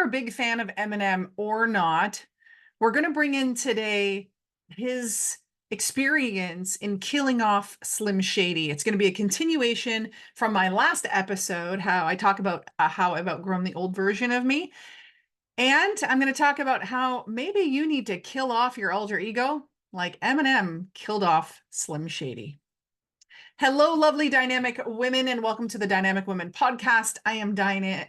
a big fan of Eminem or not, we're going to bring in today his experience in killing off Slim Shady. It's going to be a continuation from my last episode, how I talk about how I've outgrown the old version of me. And I'm going to talk about how maybe you need to kill off your alter ego like Eminem killed off Slim Shady. Hello, lovely dynamic women, and welcome to the Dynamic Women podcast. I am Diane.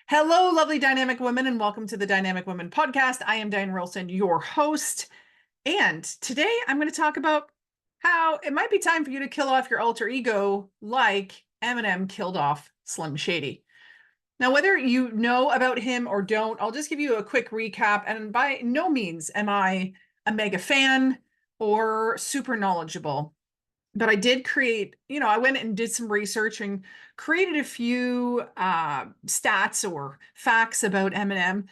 Hello, lovely dynamic women, and welcome to the Dynamic Women podcast. I am Diane Rolston, your host. And today I'm going to talk about how it might be time for you to kill off your alter ego like Eminem killed off Slim Shady. Now, whether you know about him or don't, I'll just give you a quick recap. And by no means am I a mega fan or super knowledgeable. But I did create, I went and did some research and created a few stats or facts about Eminem.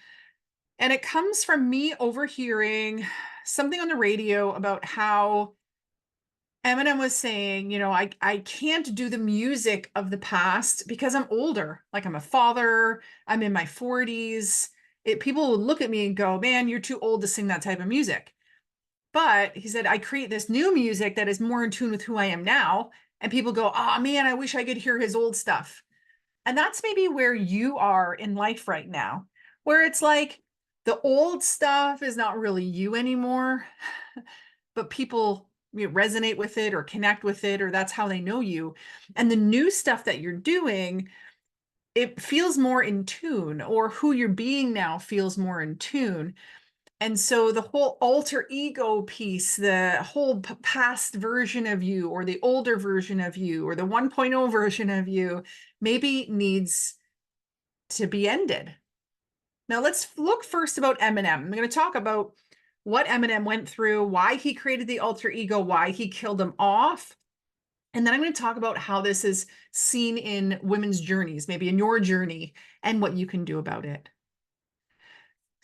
And it comes from me overhearing something on the radio about how Eminem was saying, I can't do the music of the past because I'm older. Like I'm a father, I'm in my 40s. People would look at me and go, man, you're too old to sing that type of music. But he said, I create this new music that is more in tune with who I am now. And people go, oh man, I wish I could hear his old stuff. And that's maybe where you are in life right now, where it's like the old stuff is not really you anymore, but people resonate with it or connect with it, or that's how they know you. And the new stuff that you're doing, it feels more in tune, or who you're being now feels more in tune. And so the whole alter ego piece, the whole past version of you, or the older version of you, or the 1.0 version of you, maybe needs to be ended. Now let's look first about Eminem. I'm going to talk about what Eminem went through, why he created the alter ego, why he killed him off. And then I'm going to talk about how this is seen in women's journeys, maybe in your journey, and what you can do about it.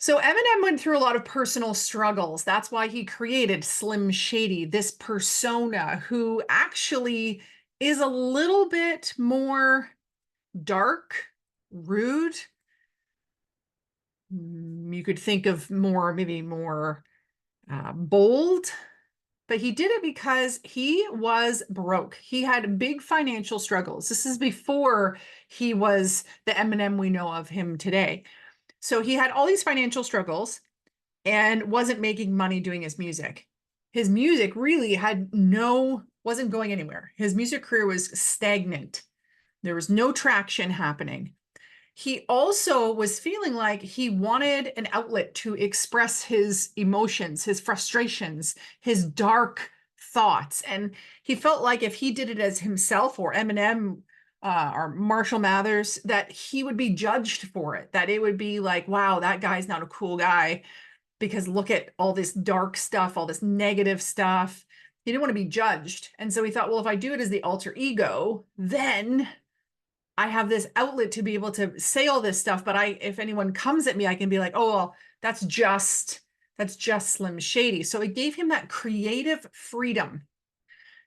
So Eminem went through a lot of personal struggles. That's why he created Slim Shady, this persona who actually is a little bit more dark, rude. You could think of maybe more bold, but he did it because he was broke. He had big financial struggles. This is before he was the Eminem we know of him today. So he had all these financial struggles and wasn't making money doing his music. His music really wasn't going anywhere. His music career was stagnant. There was no traction happening. He also was feeling like he wanted an outlet to express his emotions, his frustrations, his dark thoughts. And he felt like if he did it as himself, or Eminem, or Marshall Mathers, that he would be judged for it, that it would be like, wow, that guy's not a cool guy because look at all this dark stuff, all this negative stuff. He didn't want to be judged. And so he thought, well, if I do it as the alter ego, then I have this outlet to be able to say all this stuff. But if anyone comes at me, I can be like, oh, well, that's just Slim Shady. So it gave him that creative freedom.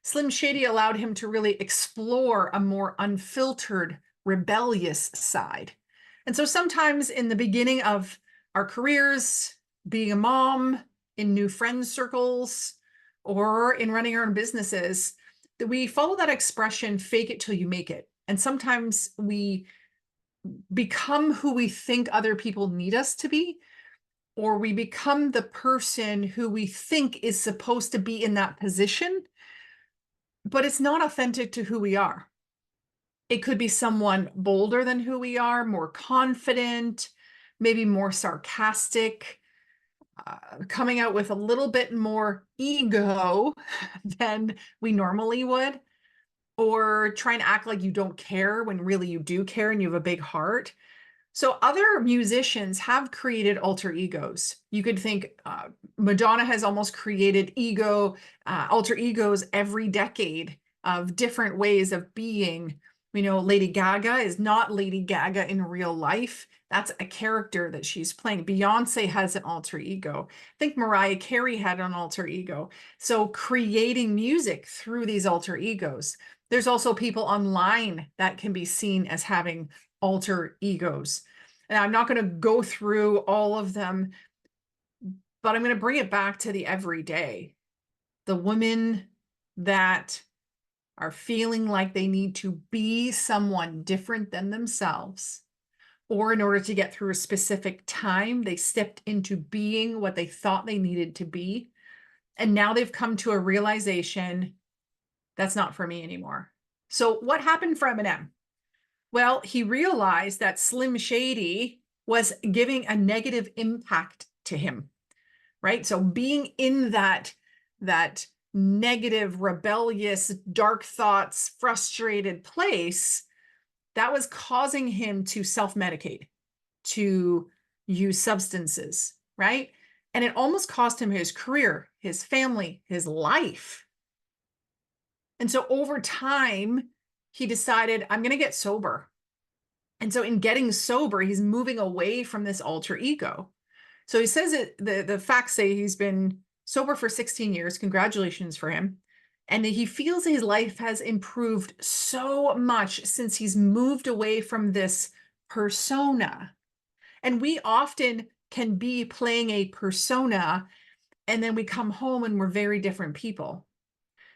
Slim Shady allowed him to really explore a more unfiltered, rebellious side. And so sometimes in the beginning of our careers, being a mom, in new friend circles, or in running our own businesses, that we follow that expression, fake it till you make it. And sometimes we become who we think other people need us to be, or we become the person who we think is supposed to be in that position, but it's not authentic to who we are. It could be someone bolder than who we are, more confident, maybe more sarcastic, coming out with a little bit more ego than we normally would, or trying to act like you don't care when really you do care and you have a big heart. So other musicians have created alter egos. You could think Madonna has almost created alter egos every decade of different ways of being. Lady Gaga is not Lady Gaga in real life. That's a character that she's playing. Beyonce has an alter ego. I think Mariah Carey had an alter ego. So creating music through these alter egos. There's also people online that can be seen as having alter egos. And I'm not going to go through all of them, but I'm going to bring it back to the everyday. The women that are feeling like they need to be someone different than themselves, or in order to get through a specific time, they stepped into being what they thought they needed to be. And now they've come to a realization that's not for me anymore. So what happened for Eminem? Well, he realized that Slim Shady was giving a negative impact to him, right? So being in that negative, rebellious, dark thoughts, frustrated place, that was causing him to self-medicate, to use substances, right? And it almost cost him his career, his family, his life. And so over time, he decided, I'm going to get sober. And so in getting sober, he's moving away from this alter ego. So he says it, the facts say he's been sober for 16 years. Congratulations for him. And he feels his life has improved so much since he's moved away from this persona. And we often can be playing a persona, and then we come home and we're very different people.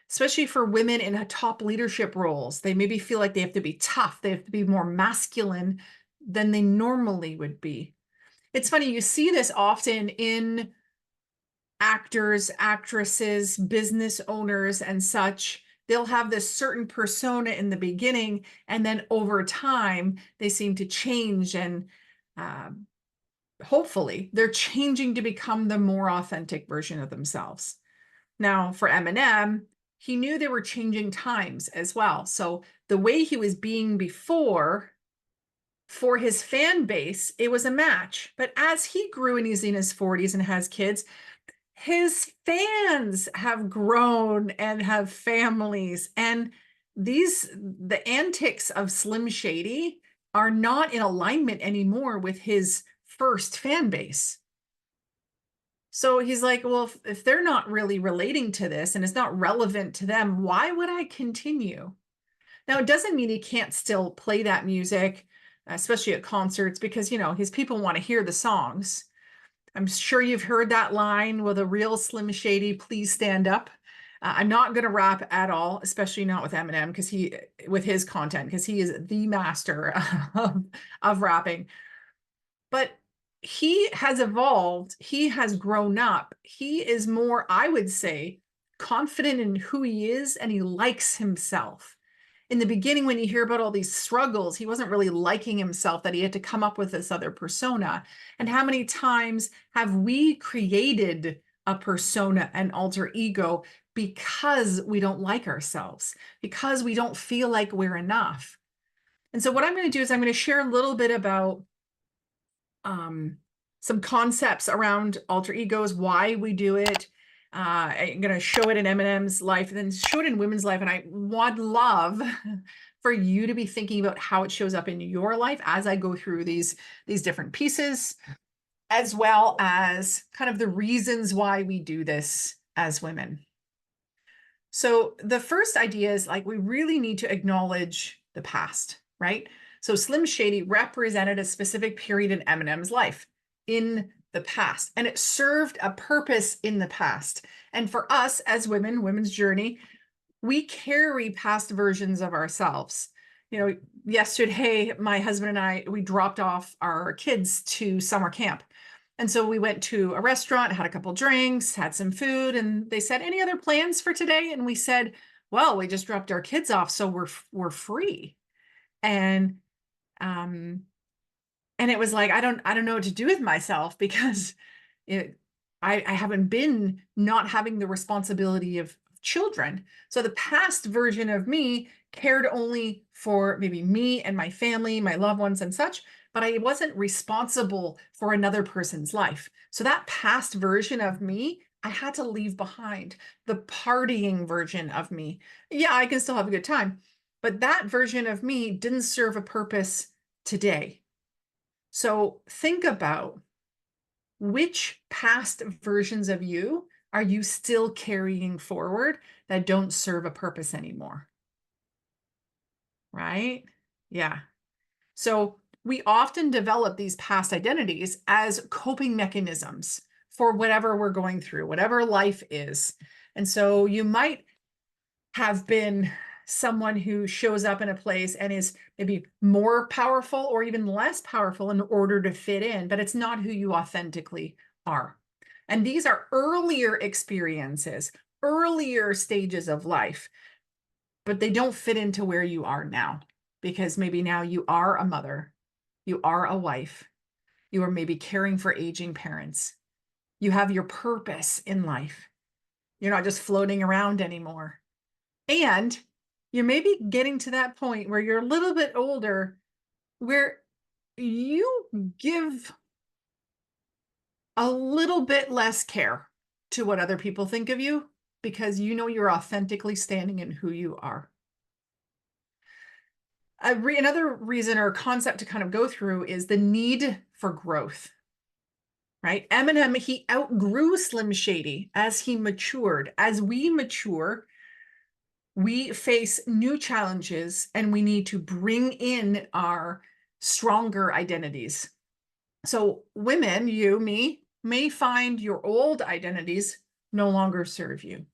Especially for women in top leadership roles, they maybe feel like they have to be tough, they have to be more masculine than they normally would be. It's funny, you see this often in actors, actresses, business owners, and such. They'll have this certain persona in the beginning, and then over time, they seem to change, and hopefully, they're changing to become the more authentic version of themselves. Now, for Eminem, he knew there were changing times as well. So the way he was being before, for his fan base, it was a match. But as he grew and he's in his 40s and has kids, his fans have grown and have families. And the antics of Slim Shady are not in alignment anymore with his first fan base. So he's like, well, if they're not really relating to this and it's not relevant to them, why would I continue? Now, it doesn't mean he can't still play that music, especially at concerts, because, you know, his people want to hear the songs. I'm sure you've heard that line with a real Slim Shady, please stand up. I'm not going to rap at all, especially not with Eminem, with his content, because he is the master of rapping. But he has evolved, he has grown up, he is more, I would say, confident in who he is, and he likes himself. In the beginning, when you hear about all these struggles, he wasn't really liking himself, that he had to come up with this other persona. And how many times have we created a persona, an alter ego, because we don't like ourselves, because we don't feel like we're enough? And so what I'm going to do is I'm going to share a little bit about some concepts around alter egos, why we do it. I'm going to show it in Eminem's life and then show it in women's life. And I would love for you to be thinking about how it shows up in your life as I go through these different pieces, as well as kind of the reasons why we do this as women. So the first idea is, like, we really need to acknowledge the past, right? So Slim Shady represented a specific period in Eminem's life in the past, and it served a purpose in the past. And for us as women, women's journey, we carry past versions of ourselves. You know, yesterday, my husband and I, we dropped off our kids to summer camp. And so we went to a restaurant, had a couple drinks, had some food, and they said, "Any other plans for today?" And we said, "Well, we just dropped our kids off, so we're free." And and it was like, I don't know what to do with myself, because I haven't been not having the responsibility of children. So the past version of me cared only for maybe me and my family, my loved ones and such, but I wasn't responsible for another person's life. So that past version of me, I had to leave behind. The partying version of me. Yeah, I can still have a good time, but that version of me didn't serve a purpose today. So think about, which past versions of you are you still carrying forward that don't serve a purpose anymore? right? Yeah. So we often develop these past identities as coping mechanisms for whatever we're going through, whatever life is. And so you might have been someone who shows up in a place and is maybe more powerful or even less powerful in order to fit in, but it's not who you authentically are. And these are earlier experiences, earlier stages of life, but they don't fit into where you are now, because maybe now you are a mother, you are a wife, you are maybe caring for aging parents, you have your purpose in life. You're not just floating around anymore. And you may be getting to that point where you're a little bit older, where you give a little bit less care to what other people think of you, because you know you're authentically standing in who you are. Another reason or concept to kind of go through is the need for growth, right? Eminem, he outgrew Slim Shady as he matured. As we mature, we face new challenges and we need to bring in our stronger identities. So women, you, me, may find your old identities no longer serve you.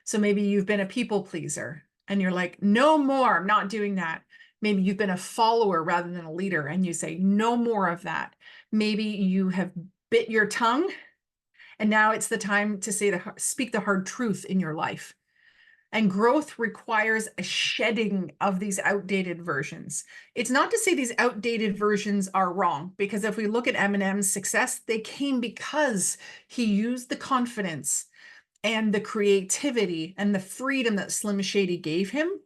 So maybe you've been a people pleaser and you're like, no more, I'm not doing that. Maybe you've been a follower rather than a leader and you say, no more of that. Maybe you have bit your tongue and now it's the time to speak the hard truth in your life. And growth requires a shedding of these outdated versions. It's not to say these outdated versions are wrong, because if we look at Eminem's success, they came because he used the confidence and the creativity and the freedom that Slim Shady gave him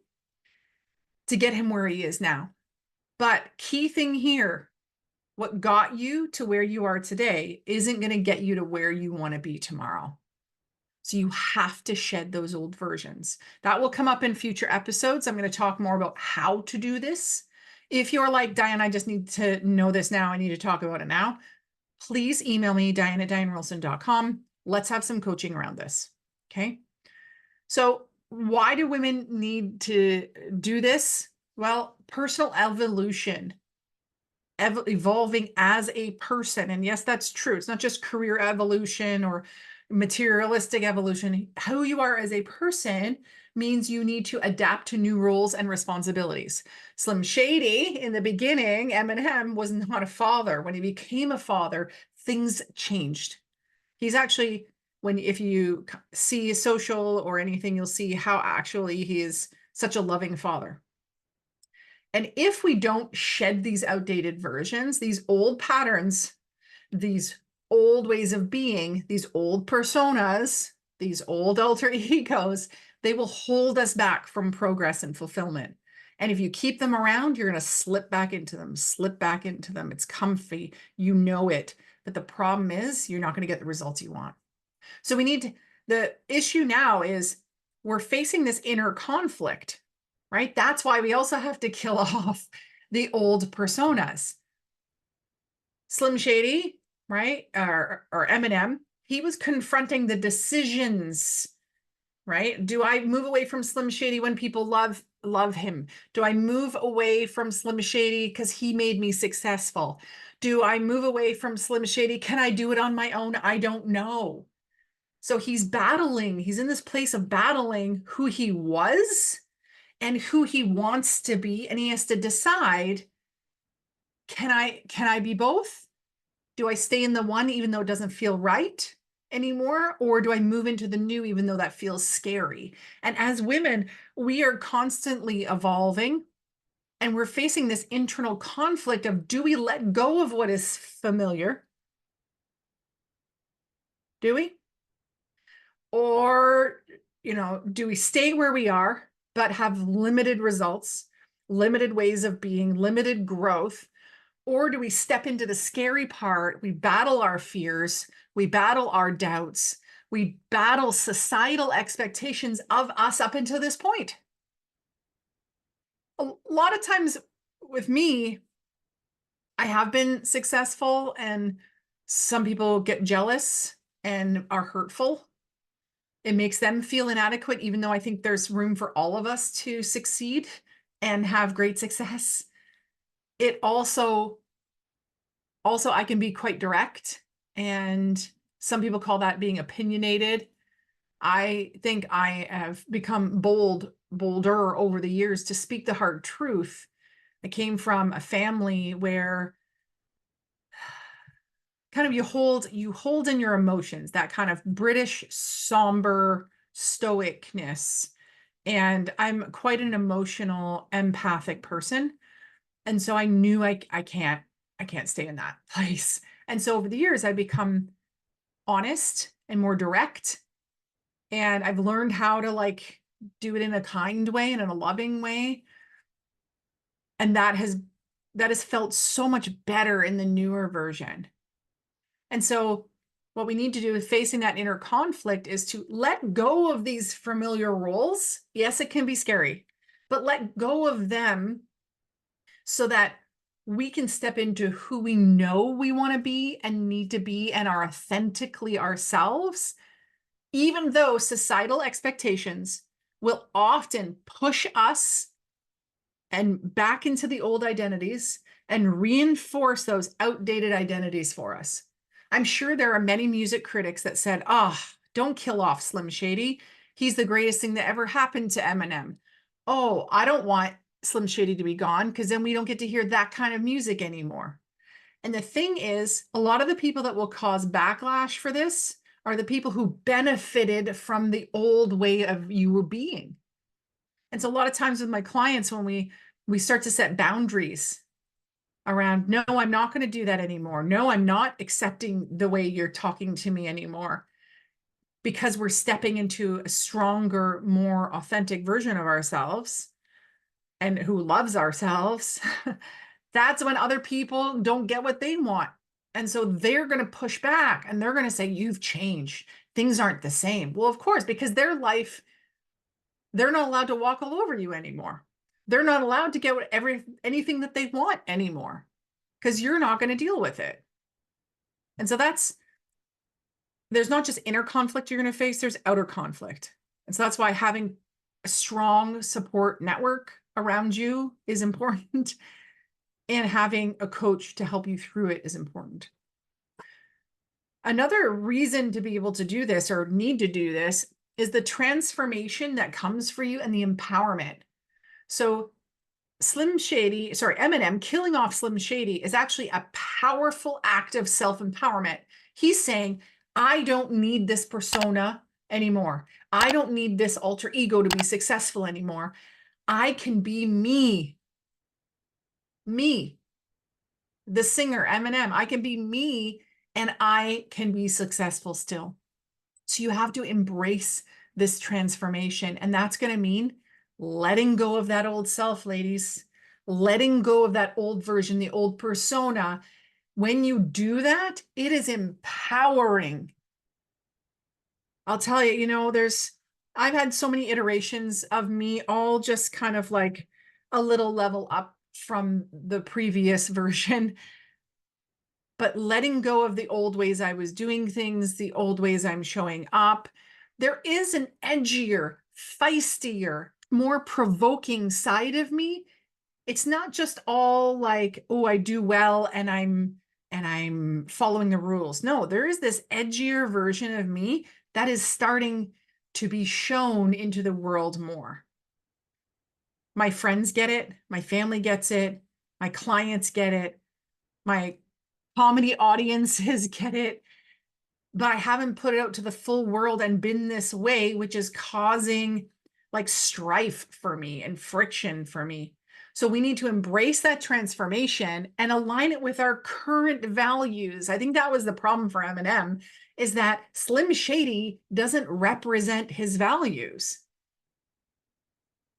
to get him where he is now. But key thing here, what got you to where you are today isn't going to get you to where you want to be tomorrow. So you have to shed those old versions. That will come up in future episodes. I'm going to talk more about how to do this. If you're like, Diane, I just need to know this now, I need to talk about it now, please email me, Diane@DianeRolston.com. Let's have some coaching around this. Okay. So why do women need to do this? Well, personal evolution, evolving as a person. And yes, that's true. It's not just career evolution or materialistic evolution. Who you are as a person means you need to adapt to new roles and responsibilities. Slim Shady, in the beginning, Eminem was not a father. When he became a father, things changed. He's actually, if you see social or anything, you'll see how actually he is such a loving father. And if we don't shed these outdated versions, these old patterns, these old ways of being, these old personas, these old alter egos, they will hold us back from progress and fulfillment. And if you keep them around, you're going to slip back into them, slip back into them. It's comfy. You know it. But the problem is you're not going to get the results you want. So the issue now is we're facing this inner conflict, right? That's why we also have to kill off the old personas. Slim Shady, right? Or Eminem, he was confronting the decisions, right? Do I move away from Slim Shady when people love him? Do I move away from Slim Shady because he made me successful? Do I move away from Slim Shady? Can I do it on my own? I don't know. So he's battling. He's in this place of battling who he was and who he wants to be. And he has to decide, can I be both? Do I stay in the one even though it doesn't feel right anymore? Or do I move into the new even though that feels scary? And as women, we are constantly evolving and we're facing this internal conflict of, do we let go of what is familiar? Do we? Or, do we stay where we are, but have limited results, limited ways of being, limited growth? Or do we step into the scary part? We battle our fears, we battle our doubts, we battle societal expectations of us up until this point. A lot of times with me, I have been successful and some people get jealous and are hurtful. It makes them feel inadequate, even though I think there's room for all of us to succeed and have great success. It also I can be quite direct, and some people call that being opinionated. I think I have become bolder over the years to speak the hard truth. I came from a family where kind of you hold in your emotions, that kind of British somber stoicness. And I'm quite an emotional, empathic person. And so I knew I can't stay in that place. And so over the years, I've become honest and more direct. And I've learned how to like do it in a kind way and in a loving way. And that has felt so much better in the newer version. And so what we need to do with facing that inner conflict is to let go of these familiar roles. Yes, it can be scary, but let go of them so that we can step into who we know we want to be and need to be and are authentically ourselves, even though societal expectations will often push us and back into the old identities and reinforce those outdated identities for us. I'm sure there are many music critics that said, oh, don't kill off Slim Shady. He's the greatest thing that ever happened to Eminem. Oh, I don't want Slim Shady to be gone because then we don't get to hear that kind of music anymore. And the thing is, a lot of the people that will cause backlash for this are the people who benefited from the old way of you were being. And so a lot of times with my clients, when we start to set boundaries around, no, I'm not going to do that anymore. No, I'm not accepting the way you're talking to me anymore, because we're stepping into a stronger, more authentic version of ourselves and who loves ourselves. That's when other people don't get what they want. And so they're going to push back and they're going to say, you've changed. Things aren't the same. Well, of course, because their life, they're not allowed to walk all over you anymore. They're not allowed to get anything that they want anymore because you're not going to deal with it. And so there's not just inner conflict you're going to face, there's outer conflict. And so that's why having a strong support network around you is important, and having a coach to help you through it is important. Another reason to be able to do this or need to do this is the transformation that comes for you and the empowerment. So Eminem killing off Slim Shady is actually a powerful act of self-empowerment. He's saying, I don't need this persona anymore. I don't need this alter ego to be successful anymore. I can be me, the singer, Eminem. I can be me and I can be successful still. So you have to embrace this transformation. And that's going to mean letting go of that old self, ladies, letting go of that old version, the old persona. When you do that, it is empowering. I'll tell you, I've had so many iterations of me, all just kind of like a little level up from the previous version. But letting go of the old ways I was doing things, the old ways I'm showing up, there is an edgier, feistier, more provoking side of me. It's not just all like, oh, I do well and I'm following the rules. No, there is this edgier version of me that is starting to be shown into the world more. My friends get it, my family gets it, my clients get it, my comedy audiences get it, but I haven't put it out to the full world and been this way, which is causing like strife for me and friction for me. So we need to embrace that transformation and align it with our current values. I think that was the problem for Eminem, is that Slim Shady doesn't represent his values.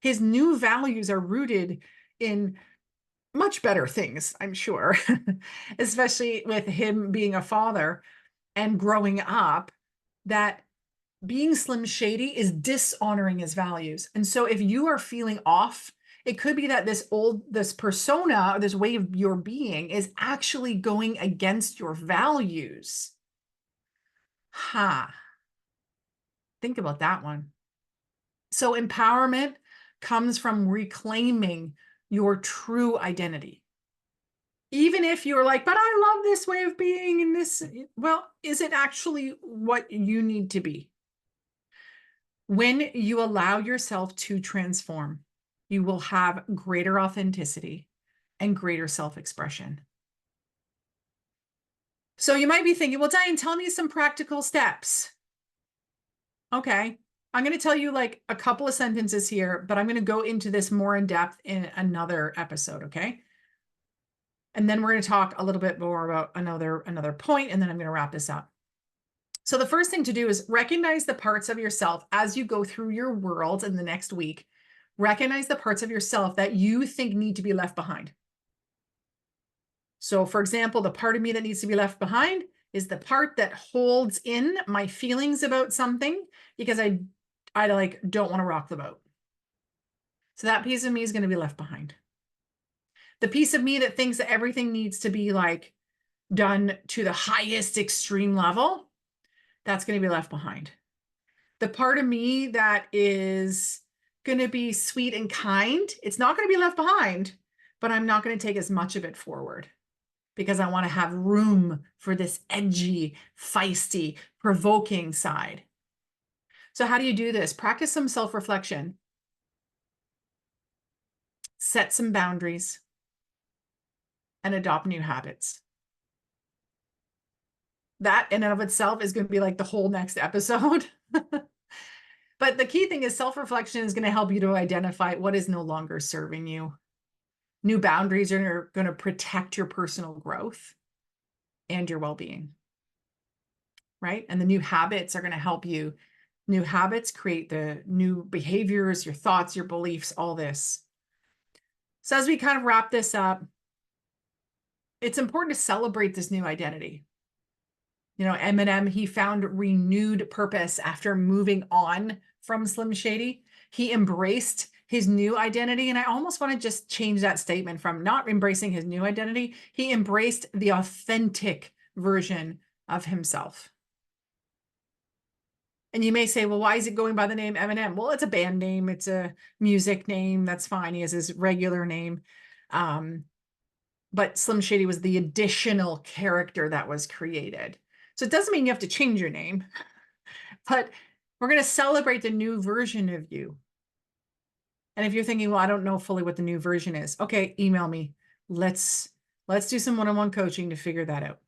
His new values are rooted in much better things, I'm sure, especially with him being a father and growing up, that being Slim Shady is dishonoring his values. And so if you are feeling off, it could be that this persona, or this way of your being is actually going against your values. Think about that one. So empowerment comes from reclaiming your true identity. Even if you're like, but I love this way of being in this, well, is it actually what you need to be? When you allow yourself to transform, you will have greater authenticity and greater self-expression. So you might be thinking, well, Diane, tell me some practical steps. Okay. I'm going to tell you like a couple of sentences here, but I'm going to go into this more in depth in another episode. Okay. And then we're going to talk a little bit more about another point, and then I'm going to wrap this up. So the first thing to do is recognize the parts of yourself as you go through your world in the next week. Recognize the parts of yourself that you think need to be left behind. So for example, the part of me that needs to be left behind is the part that holds in my feelings about something because I like don't want to rock the boat. So that piece of me is going to be left behind. The piece of me that thinks that everything needs to be like done to the highest extreme level, that's going to be left behind. The part of me that is going to be sweet and kind, it's not going to be left behind, but I'm not going to take as much of it forward because I want to have room for this edgy, feisty, provoking side. So how do you do this? Practice some self-reflection. Set some boundaries and adopt new habits. That in and of itself is going to be like the whole next episode. But the key thing is self-reflection is going to help you to identify what is no longer serving you. New boundaries are going to protect your personal growth and your well-being, right? And the new habits are going to help you. New habits create the new behaviors, your thoughts, your beliefs, all this. So as we kind of wrap this up, it's important to celebrate this new identity. You know, Eminem, he found renewed purpose after moving on from Slim Shady. He embraced his new identity. And I almost want to just change that statement from not embracing his new identity. He embraced the authentic version of himself. And you may say, well, why is it going by the name Eminem? Well, it's a band name. It's a music name. That's fine. He has his regular name. But Slim Shady was the additional character that was created. So it doesn't mean you have to change your name, but we're going to celebrate the new version of you. And if you're thinking, well, I don't know fully what the new version is. Okay, email me. Let's do some one-on-one coaching to figure that out.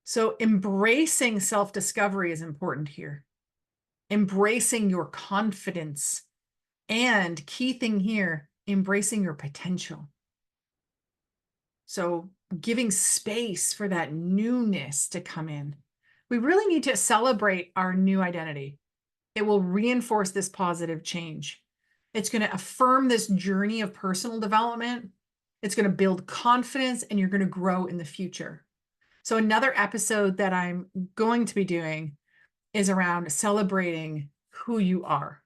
So embracing self-discovery is important here. Embracing your confidence, and key thing here, embracing your potential. So giving space for that newness to come in. We really need to celebrate our new identity. It will reinforce this positive change. It's going to affirm this journey of personal development. It's going to build confidence, and you're going to grow in the future. So another episode that I'm going to be doing is around celebrating who you are.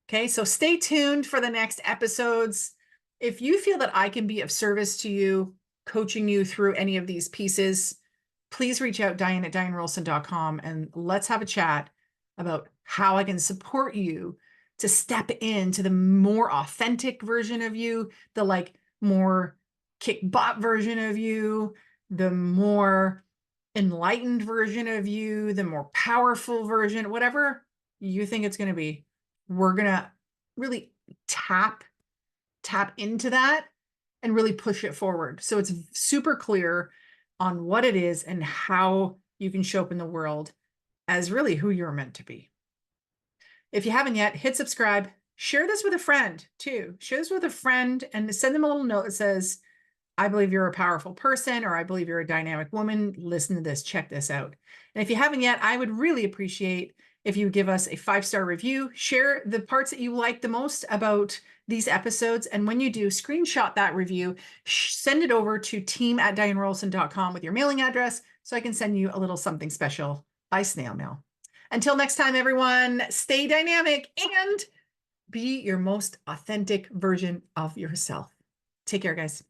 Okay, so stay tuned for the next episodes. If you feel that I can be of service to you, coaching you through any of these pieces, please reach out, Diane at DianeRolston.com, and let's have a chat about how I can support you to step into the more authentic version of you, the like more kick butt version of you, the more enlightened version of you, the more powerful version, whatever you think it's going to be. We're going to really tap into that and really push it forward. So it's super clear on what it is and how you can show up in the world as really who you're meant to be. If you haven't yet, hit subscribe, share this with a friend too. Share this with a friend and send them a little note that says, I believe you're a powerful person, or I believe you're a dynamic woman. Listen to this, check this out. And if you haven't yet, I would really appreciate if you give us a 5-star review, share the parts that you like the most about these episodes. And when you do, screenshot that review, send it over to team@DianeRolston.com with your mailing address so I can send you a little something special by snail mail. Until next time, everyone, stay dynamic and be your most authentic version of yourself. Take care, guys.